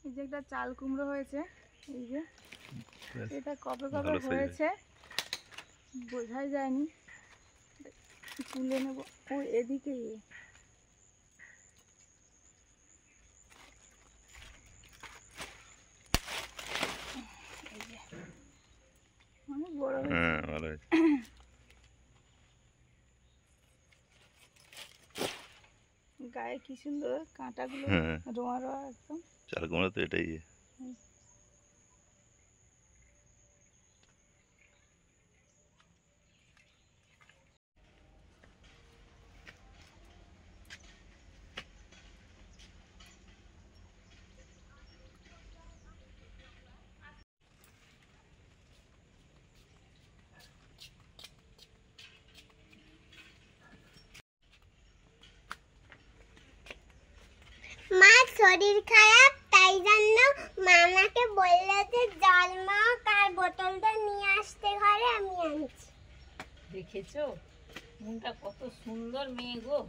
এই যে একটা চাল কুমড়ো হয়েছে, এই যে এটা কবে কবে হয়েছে বোঝাই যায়নি, তুলে নেব। ও এদিকে অনেক বড় হয়েছে। গায়ে কি সুন্দর কাঁটাগুলো, রোয়া রোয়া একদম। চাল কুমড়ো তো এটাই। মার শরীর খারাপ, তাই জন্য মামাকে বললো যে জল মগ আর বোতলটা নিয়ে আসতে ঘরে, আমি আনছি। দেখেছো মনটা কত সুন্দর মেয়ে গো।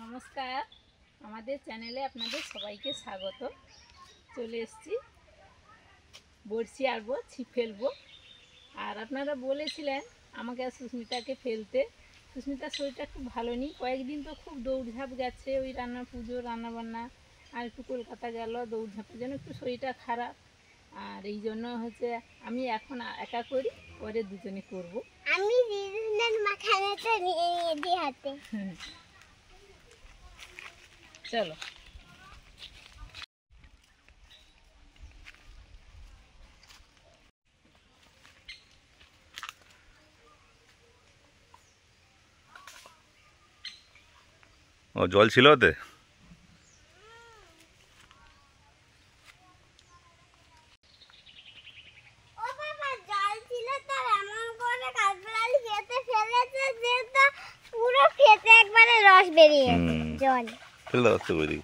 নমস্কার, আমাদের চ্যানেলে আপনাদের সবাইকে স্বাগত। চলে এসেছি, বড়শি আনবো, ছিপ ফেলবো। আর আপনারা বলেছিলেন আমাকে আর সুস্মিতাকে ফেলতে। সুস্মিতার শরীরটা খুব ভালো নেই, কয়েকদিন তো খুব দৌড়ঝাঁপ গেছে, ওই রান্না পুজো রান্নাবান্না, আর একটু কলকাতা গেল, দৌড়ঝাঁপের জন্য একটু শরীরটা খারাপ। আর এই জন্য হচ্ছে আমি এখন একা করি, পরে দুজনে করব। আমি দিদিনের মাখানাটা নিয়ে নিয়েছি হাতে। চলো। ও জল ছিল ওতে? ও বাবা, জল ছিল, তার এমন করে কাঠবিড়ালি খেতে ফেলেছে যে তো পুরো খেতে একবারে রস বেরিয়ে গেছে। জল ফেলে দাও আস্তে করে।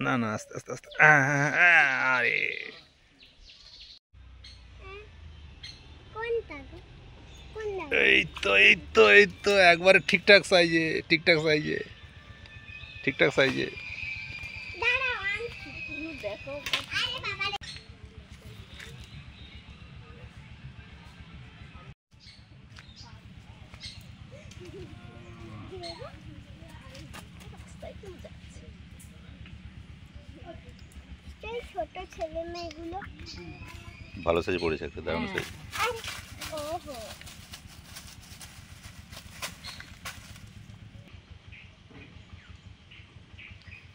না না, আস্তে আস্তে আস্তে। আরে কোনটা গো? কোনটা? এই তো এই তো এই তো একবারে ঠিকঠাক সাইজে, ঠিকঠাক সাইজে, ঠিকঠাক সাইজে। দাঁড়াও আনছি। দেখো আরে বাবা রে। এই ছোট ছেলে মেয়েগুলো ভালো সাইজ পড়েছে, একটা দারুণ সাইজ। ওহো,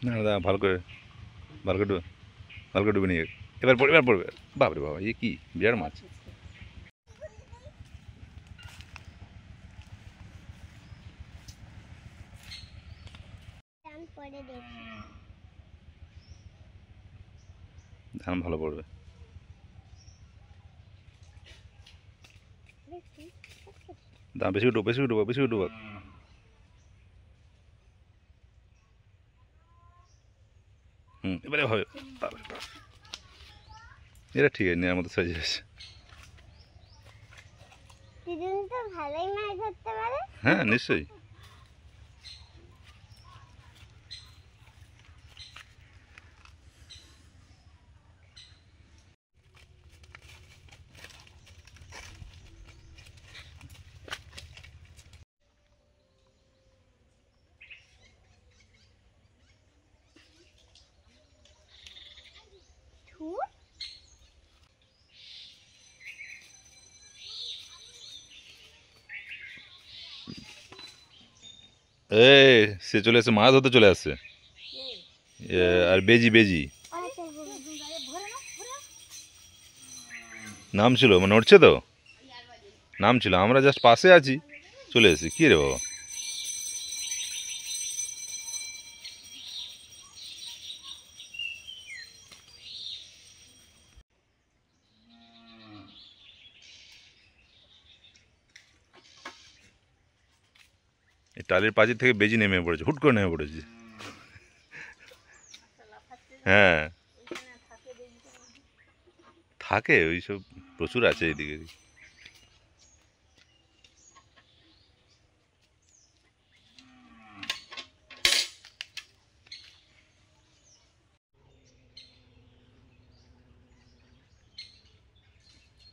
না দাদা, ভালো করে ভালো করে ভালো করে ডুবে নিয়ে এবার পড়বে, এবার পড়বে। বাপরে বাবা, এ কি বিরাট মাছ! টান পড়ে দেখি। ধান ভালো পড়বে। দাম বেশি উঠবো, বেশি উঠবো, বেশি উঠবো। এবারে হবে। এটা ঠিক আছে, নেওয়ার মতো সাইজ আছে। দিদিন তো ভালোই মাছ ধরতে পারে। হ্যাঁ নিশ্চয়ই। এই সে চলে আসছে, মাছ ধরতে চলে আসছে। আর বেজি বেজি নাম ছিল, মানে উঠছে তো, নাম ছিল, আমরা জাস্ট পাশে আছি, চলে এসেছি। কী রে বাবা, এই টালির পাঁচির থেকে বেজি নেমে পড়েছে, হুট করে নেমে পড়েছে। হ্যাঁ থাকে, ওই সব প্রচুর আছে এইদিকে।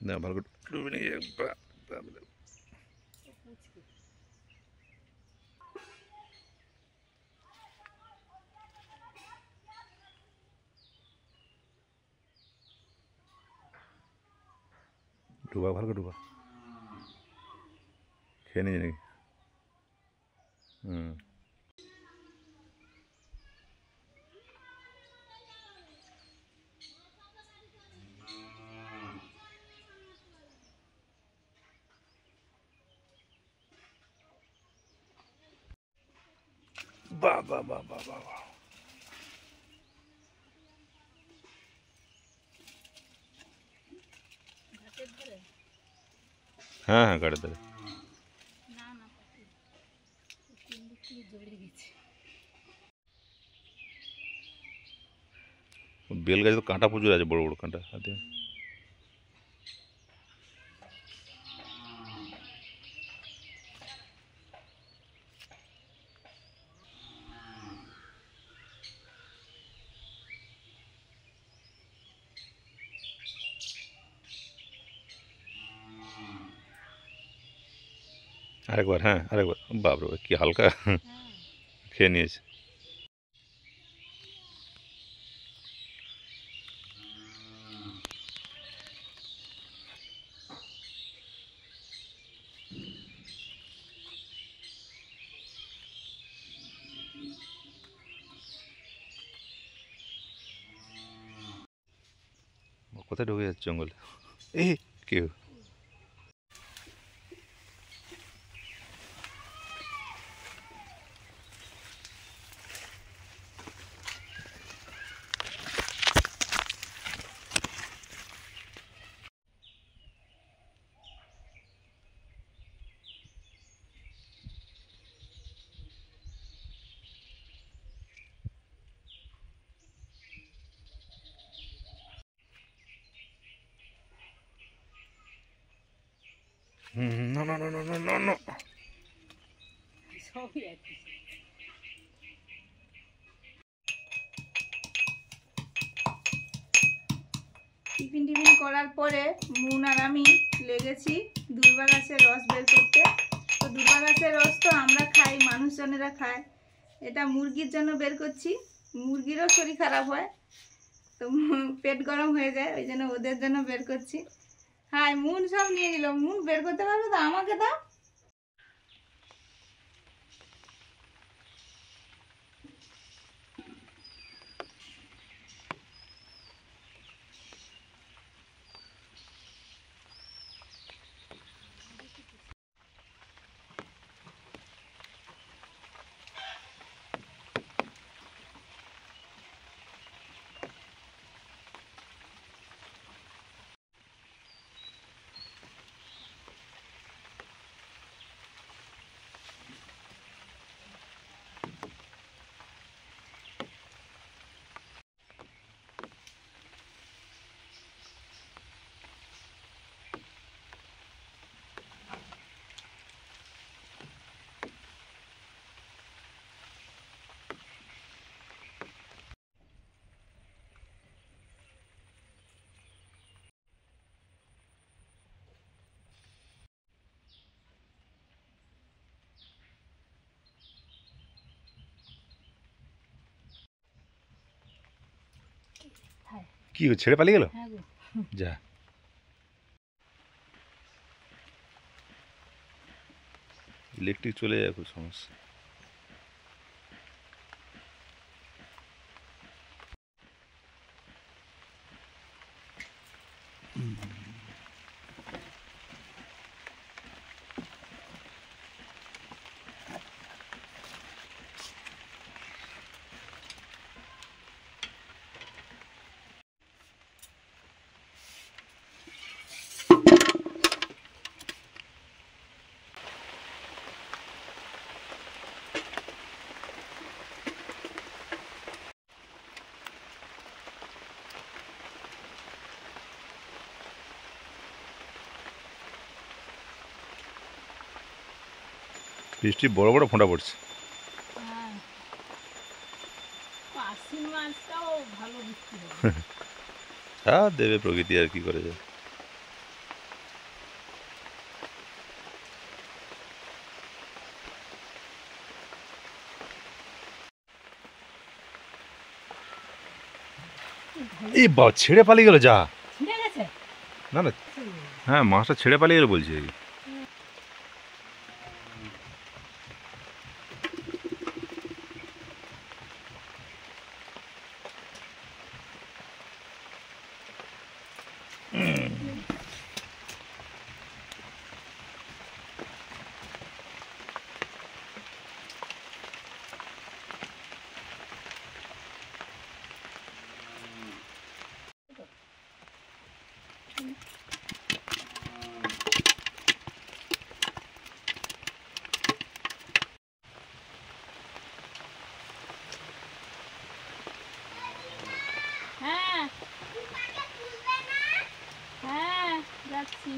না ভালো করে ডুবে নিয়ে ডুবা, ভালো করে ডুবা, খেয়ে নিয়ে নাকি। হুম, বাহ বাহ বাহ বাহ বাহ বাহ। হ্যাঁ হ্যাঁ, গাড়ি ধরে বেল গাছে তো কাঁটা প্রচুর আছে, বড় বড় কাঁটা হাতে। আরেকবার, হ্যাঁ আরেকবার, বাপরে বাপ, কি হালকা খেয়ে নিয়েছে। কোথায় ঢুকে যাচ্ছে জঙ্গলে, এই কেউ। No, no, no, no, no, no, no. সবই একই। টিফিন টিফিন করার পরে মুন আর আমি লেগেছি দুর্বা গাছের রস বের করতে। তো দুর্বা গাছের রস তো আমরা খাই, মানুষজনেরা খায়, এটা মুরগির জন্য বের করছি। মুরগিরও শরীর খারাপ হয়, তো পেট গরম হয়ে যায়, ওই জন্য ওদের জন্য বের করছি। হ্যাঁ, মুন সব নিয়ে নিল। মুন বের করতে পারবে তো, আমাকে দাও। কি ছেড়ে পালিয়ে গেল, হ্যাঁ গো, যা। ইলেকট্রিক চলে যায়, খুব সমস্যা। বৃষ্টি বড় বড় ফোঁটা পড়ছে। হ্যাঁ, আশ্বিন মাছটাও ভালো বৃষ্টি হবে। হ্যাঁ দেবে প্রকৃতি, আর কি করে যায়। এই বা ছেড়ে পালিয়ে গেল যা। ছিঁড়ে গেছে? না না, হ্যাঁ মাছটা ছেড়ে পালিয়ে গেল বলছি। হ্যাঁ হ্যাঁ যাচ্ছি।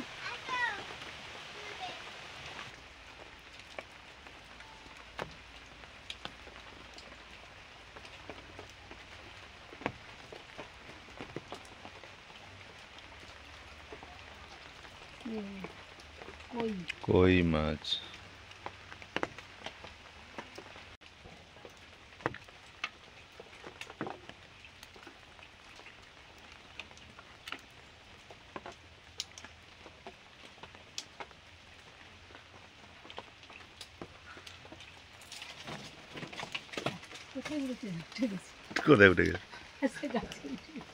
কই কই মাছ। কোথায় উঠেছে? উঠে গেছে। কোথায় উঠে গেছে? আচ্ছা, গাছে উঠে গেছে।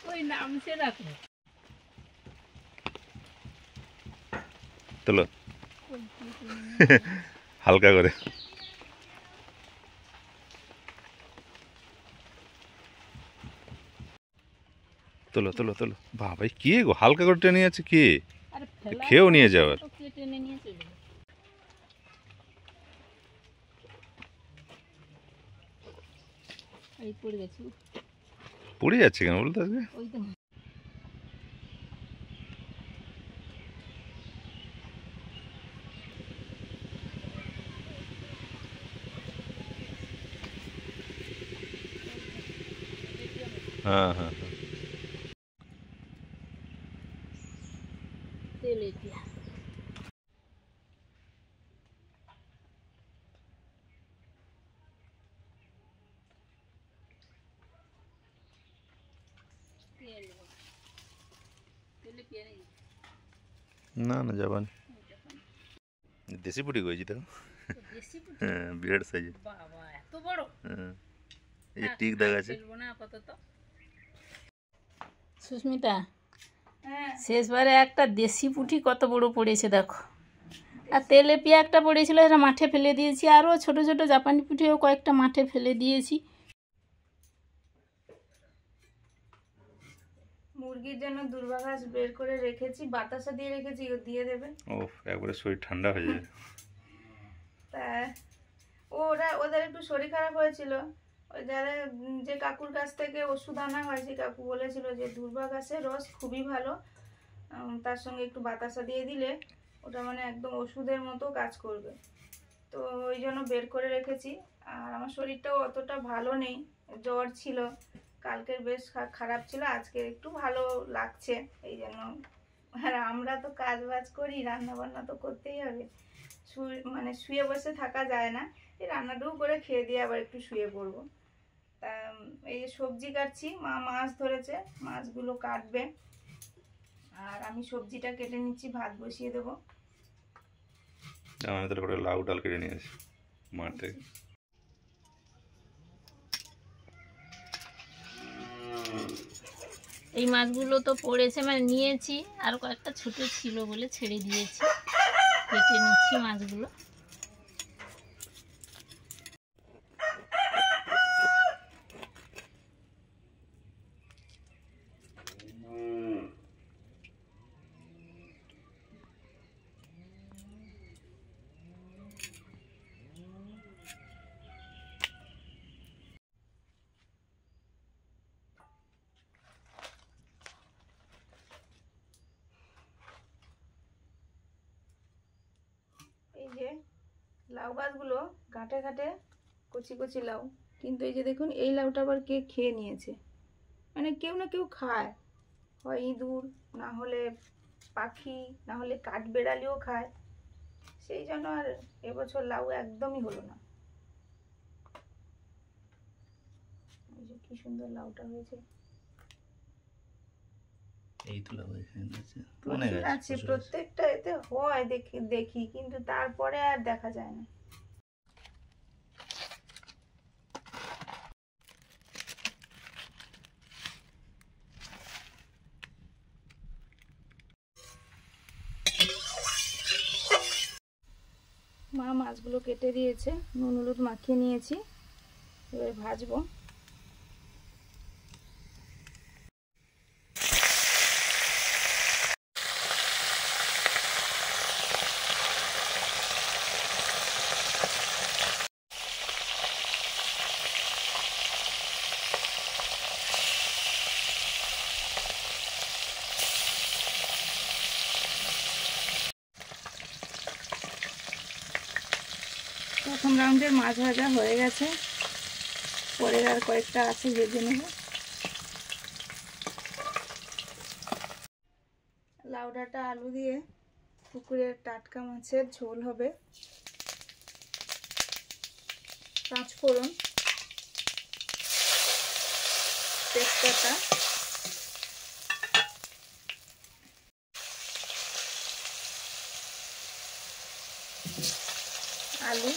ওই নামছে না তো। তোলো ওই কি তুমি? হালকা করে। তোলো তোলো তোলো, বাবা কে গো হালকা করে টেনে যাচ্ছে কে? আরে ফেলা খেয়েও নিয়ে যাওয়ার। তো কে টেনে নিয়ে চলে গেল। এই পড়ে গেছে। পড়ে যাচ্ছে কেন বলতো আজকে? ওই তো হ্যাঁ হ্যাঁ হ্যাঁ। তেলেটিয়া। তেলেটিয়া নেই। না না যাবান। দেশি পুটি করেছি তো। দেশি পুঁটি? হ্যাঁ বিরাট সাইজে। বাবা এত বড়! হ্যাঁ এই যে টিক দেখা আছে। ফেলবো না আপাতত। সুস্মিতা, হ্যাঁ শেষবারে একটা দেশি পুঁটি কত বড় পড়েছে দেখো। আর তেলেপিয়া একটা পড়েছিল, এটা মাঠে ফেলে দিয়েছি। আরও ছোট ছোট জাপানি পুঁটিও কয়েকটা মাঠে ফেলে দিয়েছি। মুরগির জন্য দুর্বা ঘাস বের করে রেখেছি, বাতাসা দিয়ে রেখেছি, ও দিয়ে দেবে। ও একবারে শরীর ঠান্ডা হয়ে যায়। তা ওদের একটু শরীর খারাপ হয়েছিল, ওই যাদের যে কাকুর কাছ থেকে ওষুধ আনা হয়, সেই কাকু বলেছিল যে দুর্বা ঘাসের রস খুবই ভালো, তার সঙ্গে একটু বাতাসা দিয়ে দিলে ওটা মানে একদম ওষুধের মতো কাজ করবে। তো ওই জন্য বের করে রেখেছি। আর আমার শরীরটাও অতটা ভালো নেই, জ্বর ছিল, কালকের বেশ খারাপ ছিল, আজকে একটু ভালো লাগছে এই জন্য। আর আমরা তো কাজ বাজ করি, রান্না বান্না তো করতেই হবে, মানে শুয়ে বসে থাকা যায় না। এই রান্নাটাও করে খেয়ে দিয়ে আবার একটু শুয়ে পড়বো। তা এই যে সবজি কাটছি, মা মাছ ধরেছে, মাছগুলো কাটবে, আর আমি সবজিটা কেটে নিচ্ছি, ভাত বসিয়ে দেবো। আমি তাহলে করে লাউ ডাল কেটে নিয়ে আসি মাঠ থেকে। এই মাছগুলো তো পড়েছে, মানে নিয়েছি, আর কয়েকটা ছোট ছিল বলে ছেড়ে দিয়েছি। কেটে নিচ্ছি মাছগুলো। লাউ গাছগুলো ঘাটে ঘাটে কচি কচি লাউ, কিন্তু এই যে দেখুন এই লাউটা আবার কে খেয়ে নিয়েছে, মানে কেউ না কেউ খায়, হয় ইঁদুর, না হলে পাখি, না হলে কাঠবেড়ালিও খায়, সেই জন্য আর এবছর লাউ একদমই হলো না। এই যে কি সুন্দর লাউটা হয়েছে, এই তো লাউ এখানে আছে, প্রচুর আছে, প্রত্যেকটা এতে হয় দেখি দেখি, কিন্তু তারপরে আর দেখা যায় না। মা মাছগুলো কেটে দিয়েছে, নুন হলুদ মাখিয়ে নিয়েছি, এবার ভাজবো। প্রথম রাউন্ডের মাছ ভাজা হয়ে গেছে, পরের আর কয়েকটা আছে, ভেজে নেব। লাউ ডাঁটা আলু দিয়ে পুকুরের টাটকা মাছের ঝোল হবে। পাঁচফোড়ন, তেজপাতা, আলু,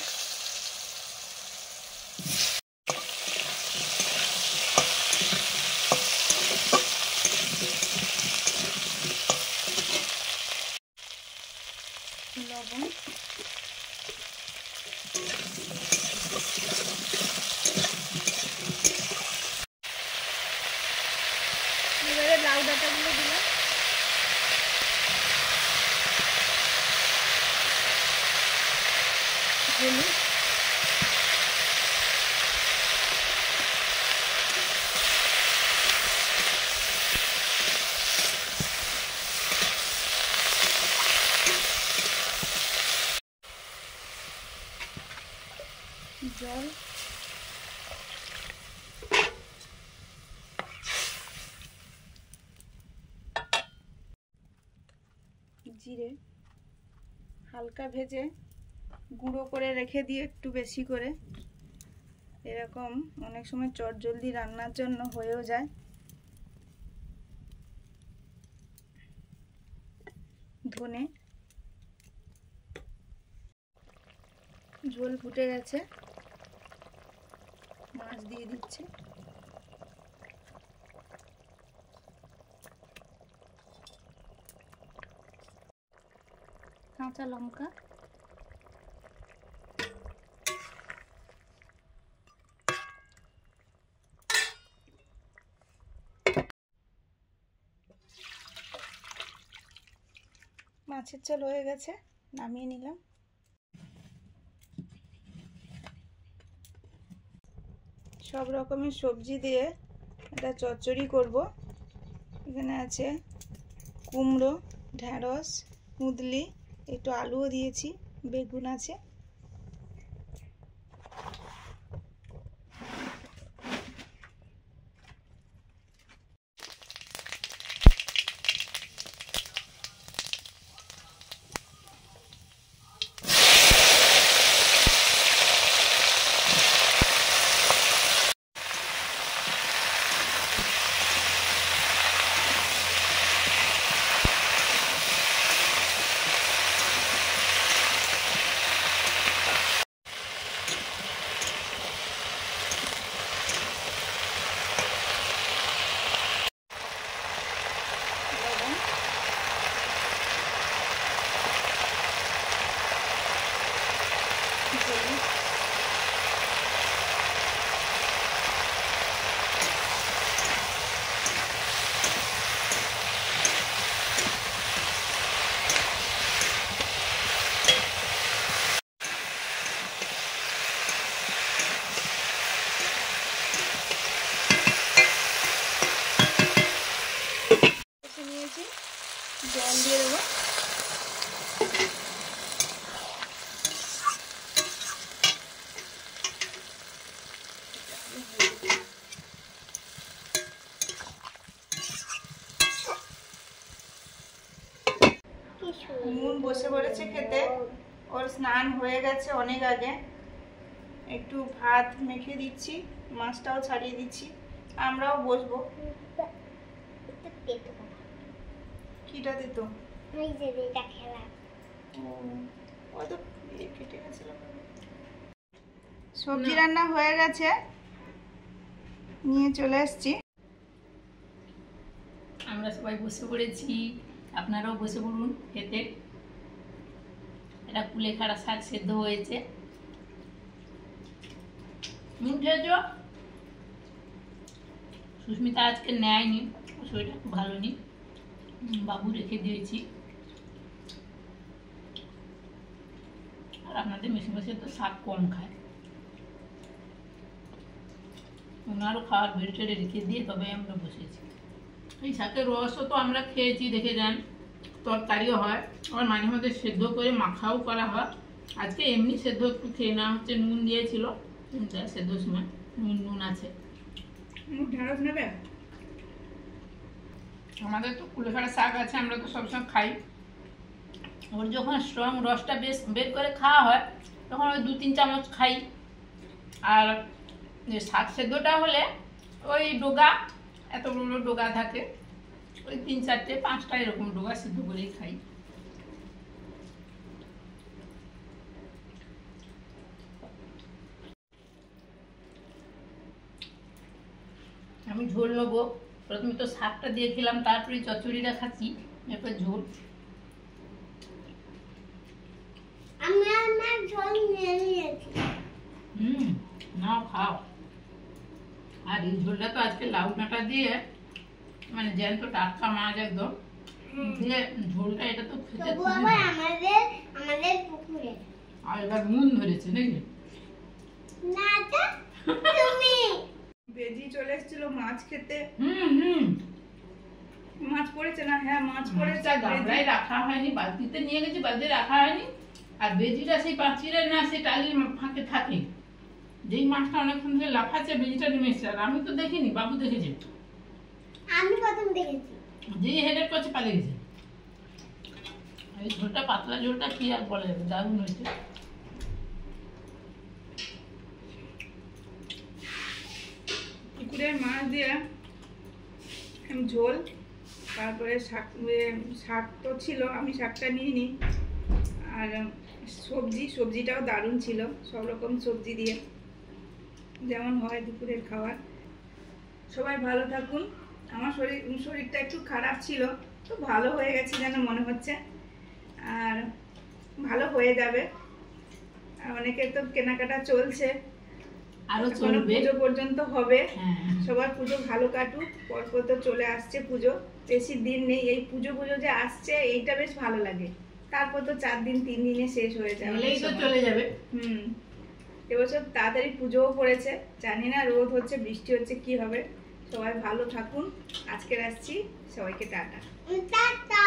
লবণ, এবারে লাউ ডাঁটাগুলো দিলাম, হলুদ, জল, জিরে হালকা ভেজে গুঁড়ো করে রেখে দিয়ে একটু বেশি করে, এরকম অনেক সময় চটজলদি রান্নার জন্য হয়েও যায়। ধনে, ঝোল ফুটে গেছে, মাছ দিয়ে দিচ্ছি, কাঁচা লঙ্কা, মাছের ঝোল হয়ে গেছে, নামিয়ে নিলাম। সব রকমের সবজি দিয়ে একটা চচ্চড়ি করব। এখানে আছে কুমড়ো, ঢেঁড়স, কুঁদলি, একটু আলুও দিয়েছি, বেগুন আছে। নুন বসে পড়েছে খেতে, ওর স্নান হয়ে গেছে অনেক আগে। একটু ভাত মেখে দিচ্ছি, মাছটাও ছাড়িয়ে দিচ্ছি, আমরাও বসবো। কিটা দিত? ও তো কেটে গেছিল। সবজি রান্না হয়ে গেছে, নিয়ে চলে এসছি। আমরা সবাই বসে পড়েছি, আপনারাও বসে পড়ুন খেতে। এটা কুলেখাড়া শাক সেদ্ধ হয়েছে। নুন খেয়েছ? সুস্মিতা আজকে নেয়নি, শরীরটা খুব ভালো নেই, বাবু রেখে দিয়েছি। আর আপনাদের মেশিনবাসে তো শাক কম খায়, ওনারও খাওয়ার বেড়ে রেখে দিয়ে তবে আমরা বসেছি। এই শাকের রসও তো আমরা খেয়েছি, দেখে যান, তরকারিও হয়, আবার মাঝে মাঝে সেদ্ধ করে মাখাও করা হয়। আজকে এমনি সেদ্ধ একটু খেয়ে নেওয়া হচ্ছে, নুন দিয়েছিল, সেদ্ধ সময় নুন আছে। ঢেঁড়স নেবে? আমাদের তো কুলেখাড়া শাক আছে, আমরা তো সবসময় খাই। ওর যখন স্ট্রং রসটা বের করে খাওয়া হয় তখন ওই 2-3 চামচ খাই। আর শাক সেদ্ধটা হলে ওই ডোগা, এত বড় ডোগা থাকে, ওই 3-4-5টা এরকম ডোগা সিদ্ধ করেই খাই। আমি ঝোল নেবো, প্রথমে তো শাকটা দিয়ে খেলাম, তারপরে চচ্চড়িটা খাচ্ছি, এরপর ঝোল। নাও খাও। আর এই ঝোলটা তো আজকে লাউ ডাঁটা দিয়ে, মানে জ্যান্ত টাটকা মাছ একদম দিয়ে ঝোলটা, এটা তো খেতে খুবই ভালো। আমাদের পুকুরে আর এবার নুন ধরেছে নাকি? না তো তুমি বেজি চলে এসেছিল মাছ খেতে। হুম মাছ পড়েছে না? হ্যাঁ মাছ পড়েছে। মাছটা গামলায় রাখা হয়নি, বালতিতে নিয়ে গেছি, বালতিতে রাখা হয়নি। আর বেজিটা সেই পাঁচিলের না, সেই টালির ফাঁকে থাকে। যেই মাছটা অনেকক্ষণ ধরে লাফাচ্ছে, বেজিটা নেমে এসছে। আর আমি তো দেখিনি, বাবু দেখেছে। আমি প্রথম দেখেছি। যেই হেডের কাছে পালিয়ে গেছে। এই ঝোলটা, পাতলা ঝোলটা কি আর বলা যাবে, দারুণ হয়েছে। পুকুরের মাছ দিয়ে ঝোল, তারপরে শাক তো ছিল, আমি শাকটা নিয়ে নিই। আর সবজিটাও দারুণ ছিল, সব রকম সবজি দিয়ে, যেমন হয় দুপুরের খাবার। সবাই ভালো থাকুন। আমার শরীরটা একটু খারাপ ছিল, তো ভালো হয়ে গেছে যেন মনে হচ্ছে, আর ভালো হয়ে যাবে। আর অনেকের তো কেনাকাটা চলছে, আরো চলবে, পুজো পর্যন্ত হবে। হ্যাঁ। সবার পুজো ভালো কাটুক। পরপর তো চলে আসছে পুজো, বেশি দিন নেই। এই পুজো যে আসছে, এইটা বেশ ভালো লাগে। তারপর তো 4 দিন 3 দিনে শেষ হয়ে যাবে, এলেই তো চলে যাবে। এবছর তাড়াতাড়ি পুজোও পড়েছে। জানি না রোদ হচ্ছে বৃষ্টি হচ্ছে কি হবে। সবাই ভালো থাকুন। আজকে আসছি, সবাইকে টাটা। টাটা।